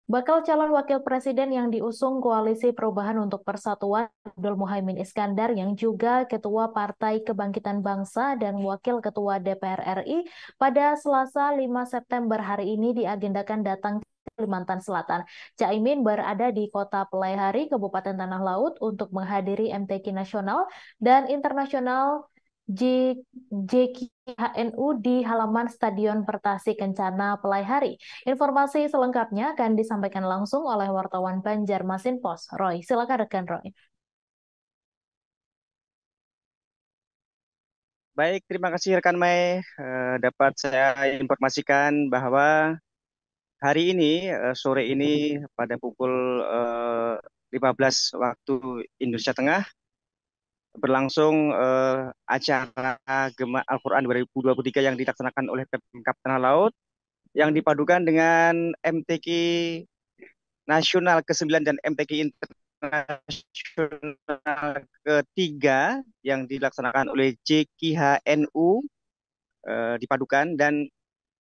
Bakal calon wakil presiden yang diusung Koalisi Perubahan untuk Persatuan Abdul Muhaimin Iskandar yang juga Ketua Partai Kebangkitan Bangsa dan Wakil Ketua DPR RI pada Selasa 5 September hari ini diagendakan datang ke Kalimantan Selatan. Caimin berada di Kota Pelaihari, Kabupaten Tanah Laut untuk menghadiri MTQ nasional dan internasional JKHNU di halaman Stadion Pertasi Kencana Pelaihari. Informasi selengkapnya akan disampaikan langsung oleh wartawan Banjarmasin Pos, Roy. Silakan rekan Roy. Baik, terima kasih rekan Mei. Dapat saya informasikan bahwa hari ini, sore ini pada pukul 15 waktu Indonesia Tengah, berlangsung acara Gema Al-Quran 2023 yang dilaksanakan oleh Pemkab Tanah Laut, yang dipadukan dengan MTQ Nasional ke-9 dan MTQ Internasional ketiga yang dilaksanakan oleh JKHNU dipadukan dan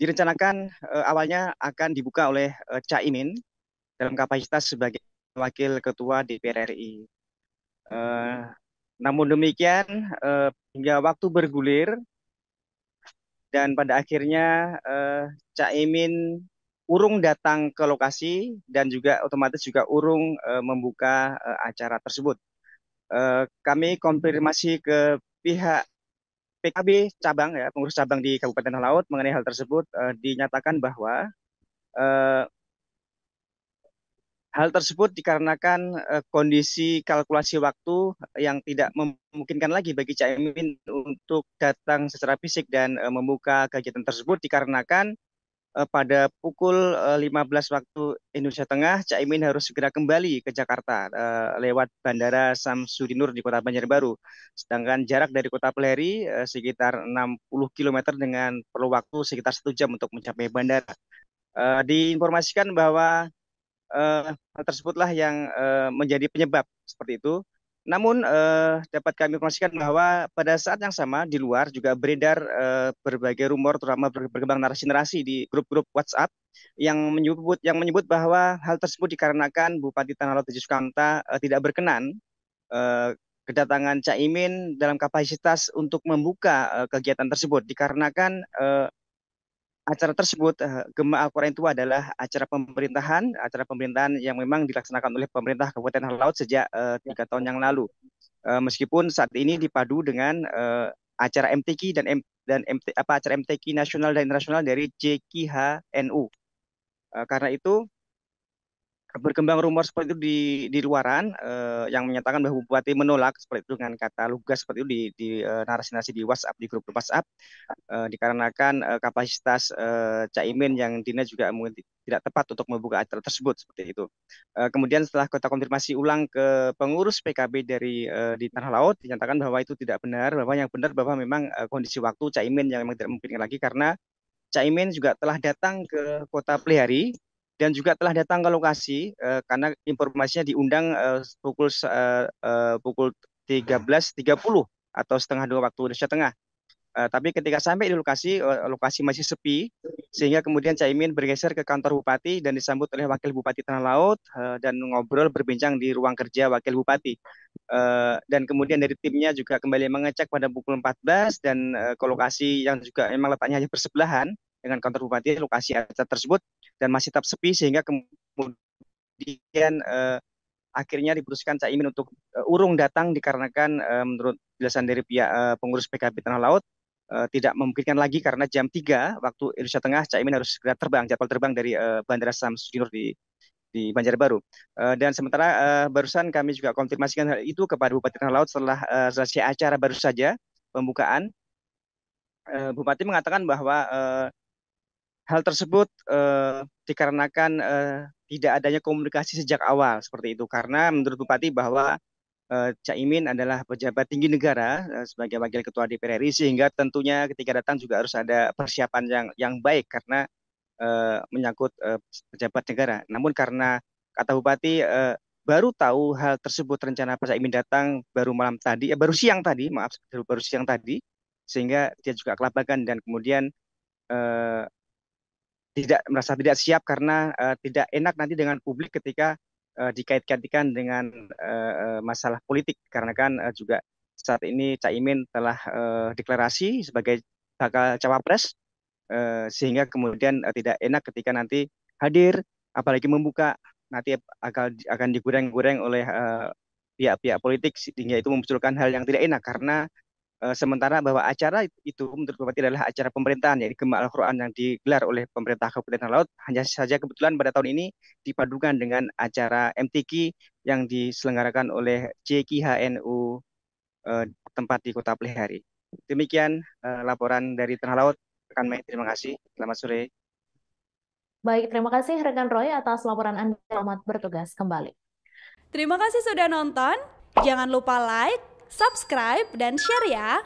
direncanakan awalnya akan dibuka oleh Caimin dalam kapasitas sebagai Wakil Ketua DPR RI. Eh, Namun demikian, hingga waktu bergulir dan pada akhirnya Caimin urung datang ke lokasi dan juga otomatis juga urung membuka acara tersebut. Kami konfirmasi ke pihak PKB cabang ya, pengurus cabang di Kabupaten Tanah Laut mengenai hal tersebut, dinyatakan bahwa eh, hal tersebut dikarenakan kondisi kalkulasi waktu yang tidak memungkinkan lagi bagi Caimin untuk datang secara fisik dan membuka kegiatan tersebut dikarenakan pada pukul 15 waktu Indonesia Tengah, Caimin harus segera kembali ke Jakarta lewat Bandara Samsudinur di Kota Banjarbaru. Sedangkan jarak dari Kota Peleri sekitar 60 kilometer dengan perlu waktu sekitar 1 jam untuk mencapai bandara. Diinformasikan bahwa hal tersebutlah yang menjadi penyebab seperti itu. Namun dapat kami informasikan bahwa pada saat yang sama di luar juga beredar berbagai rumor, terutama berkembang narasi-narasi di grup-grup WhatsApp yang menyebut bahwa hal tersebut dikarenakan Bupati Tanah Lot Tejo Sukamta tidak berkenan eh, kedatangan Caimin dalam kapasitas untuk membuka kegiatan tersebut dikarenakan acara tersebut, Gema Al-Quran itu adalah acara pemerintahan yang memang dilaksanakan oleh pemerintah Kabupaten Tanah Laut sejak 3 tahun yang lalu. Meskipun saat ini dipadu dengan acara MTQ dan acara MTQ nasional dan internasional dari JKHNU. Karena itu berkembang rumor seperti itu di luaran yang menyatakan bahwa bupati menolak seperti itu dengan kata lugas seperti itu di narasi-narasi di WhatsApp, di grup WhatsApp, dikarenakan kapasitas Caimin yang dinilai juga mungkin tidak tepat untuk membuka acara tersebut seperti itu. Kemudian setelah kita konfirmasi ulang ke pengurus PKB di Tanah Laut, dinyatakan bahwa itu tidak benar, bahwa yang benar bahwa memang kondisi waktu Caimin yang memang tidak mungkin lagi karena Caimin juga telah datang ke Kota Pelihari dan juga telah datang ke lokasi karena informasinya diundang pukul 13.30 atau setengah dua waktu Indonesia Tengah. Tapi ketika sampai di lokasi, lokasi masih sepi, sehingga kemudian Caimin bergeser ke kantor bupati dan disambut oleh wakil bupati Tanah Laut dan ngobrol berbincang di ruang kerja wakil bupati. Dan kemudian dari timnya juga kembali mengecek pada pukul 14 dan ke lokasi yang juga memang letaknya hanya bersebelahan dengan kantor bupati, lokasi acara tersebut dan masih tetap sepi sehingga kemudian akhirnya diputuskan Caimin untuk urung datang dikarenakan menurut penjelasan dari pihak pengurus PKB Tanah Laut tidak memungkinkan lagi karena jam 3 waktu Indonesia Tengah Caimin harus segera terbang, jadwal terbang dari Bandara Samsudinur di Banjarbaru. Dan sementara barusan kami juga konfirmasikan hal itu kepada Bupati Tanah Laut setelah selesai acara baru saja pembukaan. Bupati mengatakan bahwa hal tersebut dikarenakan tidak adanya komunikasi sejak awal seperti itu karena menurut Bupati bahwa Caimin adalah pejabat tinggi negara sebagai wakil ketua DPR RI sehingga tentunya ketika datang juga harus ada persiapan yang baik karena menyangkut pejabat negara. Namun karena kata Bupati baru tahu hal tersebut rencana Pak Caimin datang baru malam tadi, baru siang tadi, maaf, baru siang tadi, sehingga dia juga kelabakan dan kemudian eh, tidak merasa tidak siap karena tidak enak nanti dengan publik ketika dikait-kaitkan dengan masalah politik karena kan juga saat ini Caimin telah deklarasi sebagai bakal cawapres sehingga kemudian tidak enak ketika nanti hadir apalagi membuka nanti akan digoreng-goreng oleh pihak-pihak politik sehingga itu memunculkan hal yang tidak enak karena sementara bahwa acara itu menurut Bupati adalah acara pemerintahan, yaitu Gema Al-Quran yang digelar oleh pemerintah Kabupaten Talaut. Hanya saja kebetulan pada tahun ini dipadukan dengan acara MTQ yang diselenggarakan oleh JKHNU tempat di Kota Pelihari. Demikian laporan dari Tengah Laut. Rekan Mei, terima kasih. Selamat sore. Baik, terima kasih rekan Roy atas laporan Anda. Selamat bertugas kembali. Terima kasih sudah nonton. Jangan lupa like, subscribe, dan share ya.